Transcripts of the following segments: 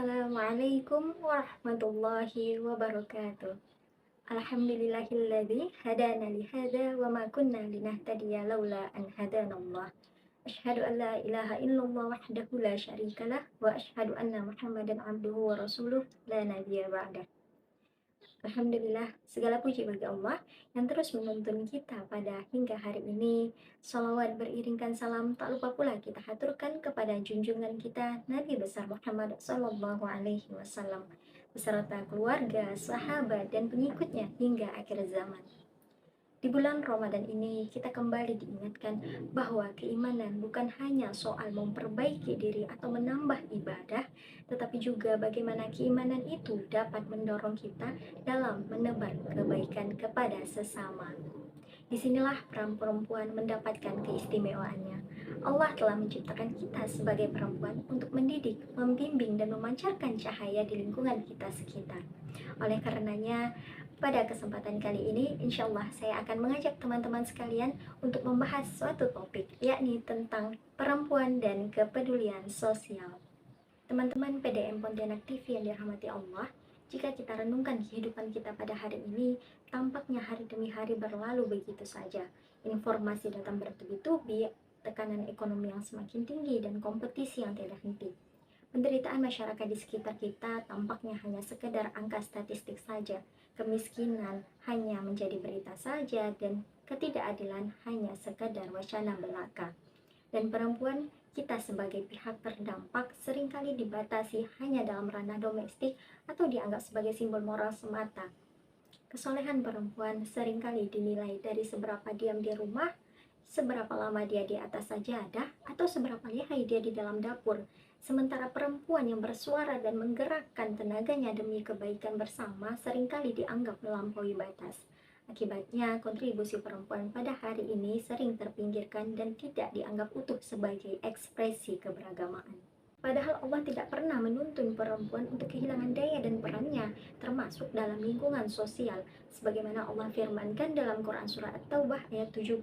Assalamualaikum warahmatullahi wabarakatuh. Alhamdulillahilladzi hadana li hadza wa ma kunna linahtadiya laula an hadanallah. Asyhadu an la ilaha illallah wahdahu la syarikalah wa asyhadu anna Muhammadan abduhu wa rasuluh la nabiyya ba'dah. Alhamdulillah, segala puji bagi Allah yang terus menuntun kita pada hingga hari ini. Salawat beriringkan salam tak lupa pula kita haturkan kepada junjungan kita Nabi besar Muhammad Sallallahu Alaihi Wasallam beserta keluarga, sahabat, dan pengikutnya hingga akhir zaman. Di bulan Ramadan ini kita kembali diingatkan bahwa keimanan bukan hanya soal memperbaiki diri atau menambah ibadah, tetapi juga bagaimana keimanan itu dapat mendorong kita dalam menebar kebaikan kepada sesama. Disinilah peran perempuan mendapatkan keistimewaannya. Allah telah menciptakan kita sebagai perempuan untuk mendidik, membimbing, dan memancarkan cahaya di lingkungan kita sekitar. Oleh karenanya, pada kesempatan kali ini, insya Allah saya akan mengajak teman-teman sekalian untuk membahas suatu topik, yakni tentang perempuan dan kepedulian sosial. Teman-teman PDM Pontianak TV yang dirahmati Allah, jika kita renungkan kehidupan kita pada hari ini, tampaknya hari demi hari berlalu begitu saja. Informasi datang bertubi-tubi, tekanan ekonomi yang semakin tinggi, dan kompetisi yang tidak henti. Penderitaan masyarakat di sekitar kita tampaknya hanya sekedar angka statistik saja. Kemiskinan hanya menjadi berita saja, dan ketidakadilan hanya sekedar wacana belaka. Dan perempuan, kita sebagai pihak terdampak seringkali dibatasi hanya dalam ranah domestik atau dianggap sebagai simbol moral semata. Kesolehan perempuan seringkali dinilai dari seberapa diam di rumah, seberapa lama dia di atas sajadah, atau seberapa lihai dia di dalam dapur. Sementara perempuan yang bersuara dan menggerakkan tenaganya demi kebaikan bersama seringkali dianggap melampaui batas. Akibatnya, kontribusi perempuan pada hari ini sering terpinggirkan dan tidak dianggap utuh sebagai ekspresi keberagamaan. Padahal Allah tidak pernah menuntun perempuan untuk kehilangan daya dan perannya, termasuk dalam lingkungan sosial. Sebagaimana Allah firmankan dalam Quran Surah At-Taubah ayat 71,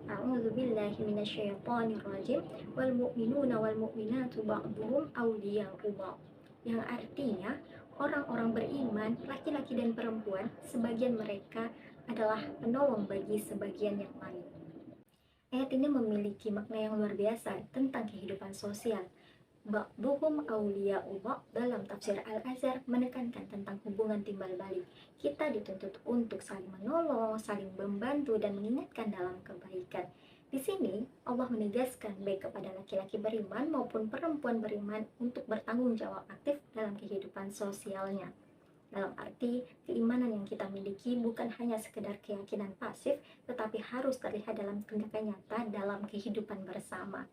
A'udzubillahi minasyaitonirrajim, wal mu'minuna wal mu'minatu ba'duhum awliya'u ba'd. Yang artinya, orang-orang beriman, laki-laki dan perempuan, sebagian mereka adalah penolong bagi sebagian yang lain. Ayat ini memiliki makna yang luar biasa tentang kehidupan sosial. Ba'duhum awliya'u ba'd dalam tafsir Al-Azhar menekankan tentang hubungan timbal balik. Kita dituntut untuk saling menolong, saling membantu, dan mengingatkan dalam kebaikan. Di sini, Allah menegaskan baik kepada laki-laki beriman maupun perempuan beriman untuk bertanggung jawab aktif dalam kehidupan sosialnya. Dalam arti, keimanan yang kita miliki bukan hanya sekedar keyakinan pasif, tetapi harus terlihat dalam tindakan nyata dalam kehidupan bersama.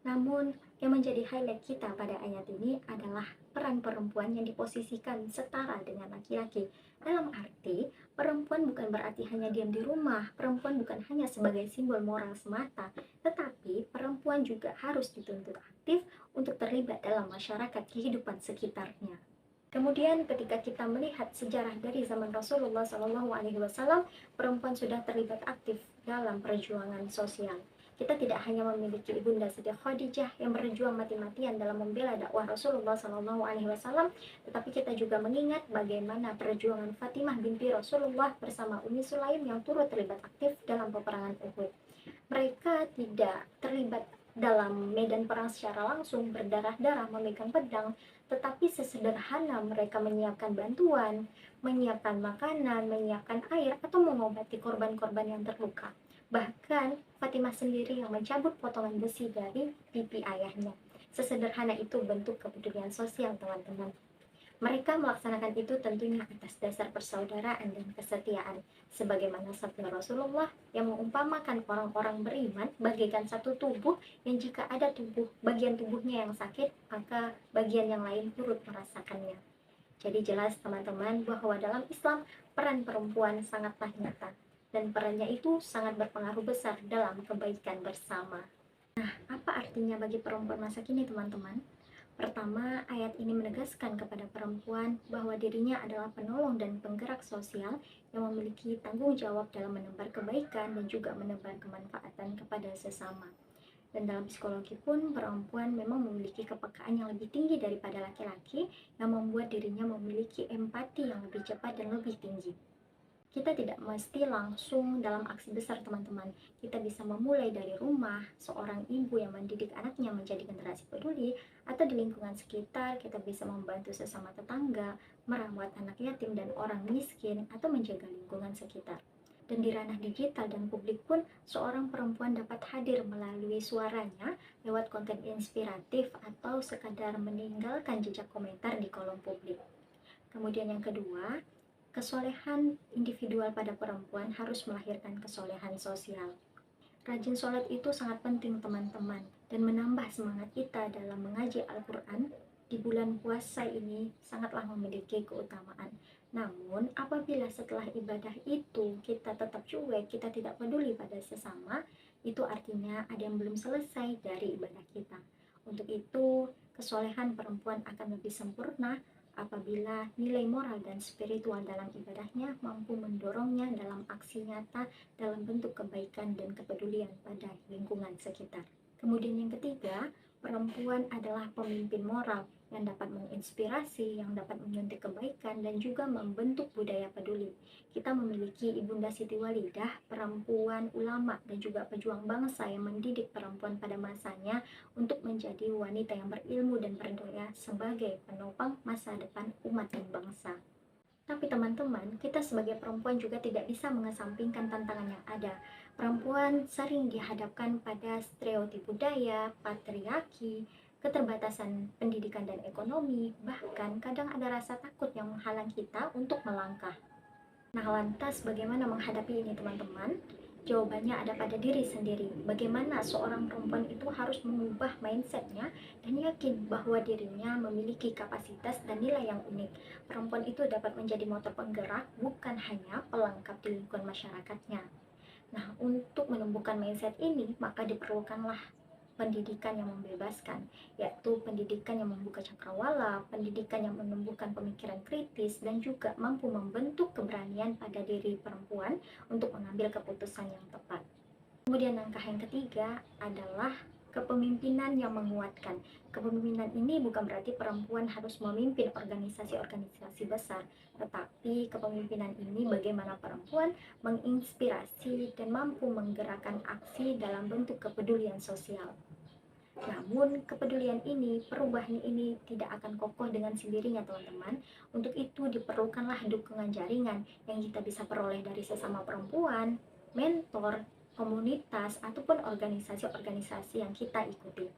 Namun, yang menjadi highlight kita pada ayat ini adalah peran perempuan yang diposisikan setara dengan laki-laki. Dalam arti, perempuan bukan berarti hanya diam di rumah, perempuan bukan hanya sebagai simbol moral semata, tetapi perempuan juga harus dituntut aktif untuk terlibat dalam masyarakat kehidupan sekitarnya. Kemudian ketika kita melihat sejarah dari zaman Rasulullah SAW, perempuan sudah terlibat aktif dalam perjuangan sosial. Kita tidak hanya memiliki Ibunda Siti Khadijah yang berjuang mati-matian dalam membela dakwah Rasulullah SAW, tetapi kita juga mengingat bagaimana perjuangan Fatimah binti Rasulullah bersama Umi Sulaim yang turut terlibat aktif dalam peperangan Uhud. Mereka tidak terlibat dalam medan perang secara langsung, berdarah-darah, memegang pedang, tetapi sesederhana mereka menyiapkan bantuan, menyiapkan makanan, menyiapkan air, atau mengobati korban-korban yang terluka. Bahkan Fatimah sendiri yang mencabut potongan besi dari pipi ayahnya. Sesederhana itu bentuk kepedulian sosial, teman-teman. Mereka melaksanakan itu tentunya atas dasar persaudaraan dan kesetiaan, sebagaimana sabda Rasulullah yang mengumpamakan orang-orang beriman bagaikan satu tubuh yang jika ada bagian tubuhnya yang sakit, maka bagian yang lain turut merasakannya. Jadi jelas teman-teman bahwa dalam Islam peran perempuan sangatlah nyata, dan perannya itu sangat berpengaruh besar dalam kebaikan bersama. Nah, apa artinya bagi perempuan masa kini, teman-teman? Pertama, ayat ini menegaskan kepada perempuan bahwa dirinya adalah penolong dan penggerak sosial yang memiliki tanggung jawab dalam menebar kebaikan dan juga menebar kemanfaatan kepada sesama. Dan dalam psikologi pun perempuan memang memiliki kepekaan yang lebih tinggi daripada laki-laki yang membuat dirinya memiliki empati yang lebih cepat dan lebih tinggi. Kita tidak mesti langsung dalam aksi besar teman-teman. Kita bisa memulai dari rumah, seorang ibu yang mendidik anaknya menjadi generasi peduli, atau di lingkungan sekitar kita bisa membantu sesama tetangga, merawat anak yatim dan orang miskin, atau menjaga lingkungan sekitar. Dan di ranah digital dan publik pun, seorang perempuan dapat hadir melalui suaranya lewat konten inspiratif atau sekadar meninggalkan jejak komentar di kolom publik. Kemudian yang kedua, kesolehan individual pada perempuan harus melahirkan kesolehan sosial. Rajin sholat itu sangat penting teman-teman, dan menambah semangat kita dalam mengaji Al-Quran di bulan puasa ini sangatlah memiliki keutamaan. Namun, apabila setelah ibadah itu kita tetap cuek, kita tidak peduli pada sesama, itu artinya ada yang belum selesai dari ibadah kita. Untuk itu, kesolehan perempuan akan lebih sempurna apabila nilai moral dan spiritual dalam ibadahnya mampu mendorongnya dalam aksi nyata dalam bentuk kebaikan dan kepedulian pada lingkungan sekitar. Kemudian yang ketiga, perempuan adalah pemimpin moral yang dapat menginspirasi, yang dapat menyuntik kebaikan, dan juga membentuk budaya peduli. Kita memiliki Ibunda Siti Walidah, perempuan ulama dan juga pejuang bangsa yang mendidik perempuan pada masanya untuk menjadi wanita yang berilmu dan berdaya sebagai penopang masa depan umat dan bangsa. Tapi teman-teman, kita sebagai perempuan juga tidak bisa mengesampingkan tantangan yang ada. Perempuan sering dihadapkan pada stereotip budaya, patriarki, keterbatasan pendidikan dan ekonomi, bahkan kadang ada rasa takut yang menghalang kita untuk melangkah. Nah, lantas bagaimana menghadapi ini teman-teman? Jawabannya ada pada diri sendiri. Bagaimana seorang perempuan itu harus mengubah mindsetnya dan yakin bahwa dirinya memiliki kapasitas dan nilai yang unik. Perempuan itu dapat menjadi motor penggerak, bukan hanya pelengkap di lingkungan masyarakatnya. Nah, untuk menumbuhkan mindset ini, maka diperlukanlah pendidikan yang membebaskan, yaitu pendidikan yang membuka cakrawala, pendidikan yang menumbuhkan pemikiran kritis, dan juga mampu membentuk keberanian pada diri perempuan untuk mengambil keputusan yang tepat. Kemudian langkah yang ketiga adalah kepemimpinan yang menguatkan. Kepemimpinan ini bukan berarti perempuan harus memimpin organisasi-organisasi besar, tetapi kepemimpinan ini bagaimana perempuan menginspirasi dan mampu menggerakkan aksi dalam bentuk kepedulian sosial. Namun, kepedulian ini, perubahan ini tidak akan kokoh dengan sendirinya, teman-teman. Untuk itu, diperlukanlah dukungan jaringan yang kita bisa peroleh dari sesama perempuan, mentor, komunitas, ataupun organisasi-organisasi yang kita ikuti.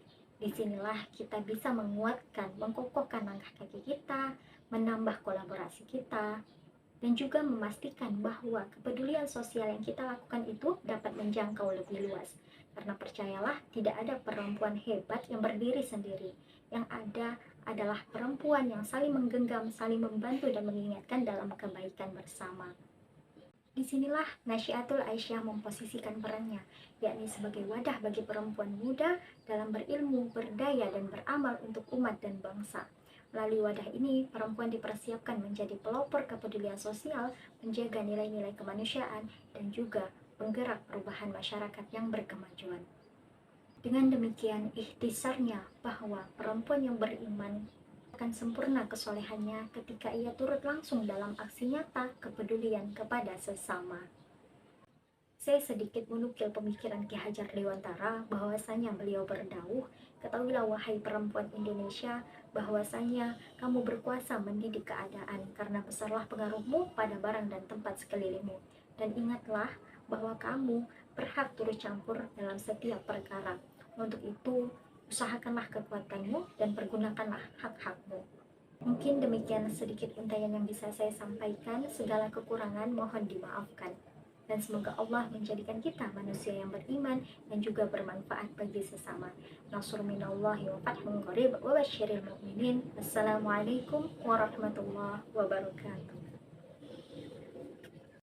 Disinilah kita bisa menguatkan, mengkokohkan langkah kaki kita, menambah kolaborasi kita, dan juga memastikan bahwa kepedulian sosial yang kita lakukan itu dapat menjangkau lebih luas. Karena percayalah, tidak ada perempuan hebat yang berdiri sendiri. Yang ada adalah perempuan yang saling menggenggam, saling membantu, dan mengingatkan dalam kebaikan bersama. Disinilah Nasyiatul Aisyah memposisikan perannya, yakni sebagai wadah bagi perempuan muda dalam berilmu, berdaya, dan beramal untuk umat dan bangsa. Melalui wadah ini, perempuan dipersiapkan menjadi pelopor kepedulian sosial, menjaga nilai-nilai kemanusiaan, dan juga penggerak perubahan masyarakat yang berkemajuan. Dengan demikian, ikhtisarnya bahwa perempuan yang beriman akan sempurna kesolehannya ketika ia turut langsung dalam aksi nyata kepedulian kepada sesama. Saya sedikit menukil pemikiran Ki Hajar Dewantara bahwasanya beliau berdauh, ketahuilah wahai perempuan Indonesia, bahwasanya kamu berkuasa mendidik keadaan karena besarlah pengaruhmu pada barang dan tempat sekelilingmu. Dan ingatlah bahwa kamu berhak turut campur dalam setiap perkara. Untuk itu, usahakanlah kekuatanmu dan pergunakanlah hak-hakmu. Mungkin demikian sedikit untayan yang bisa saya sampaikan. Segala kekurangan mohon dimaafkan. Dan semoga Allah menjadikan kita manusia yang beriman dan juga bermanfaat bagi sesama. Nasrul minallahi wa fathun qarib wa basyiril mu'minin. Assalamualaikum warahmatullahi wabarakatuh.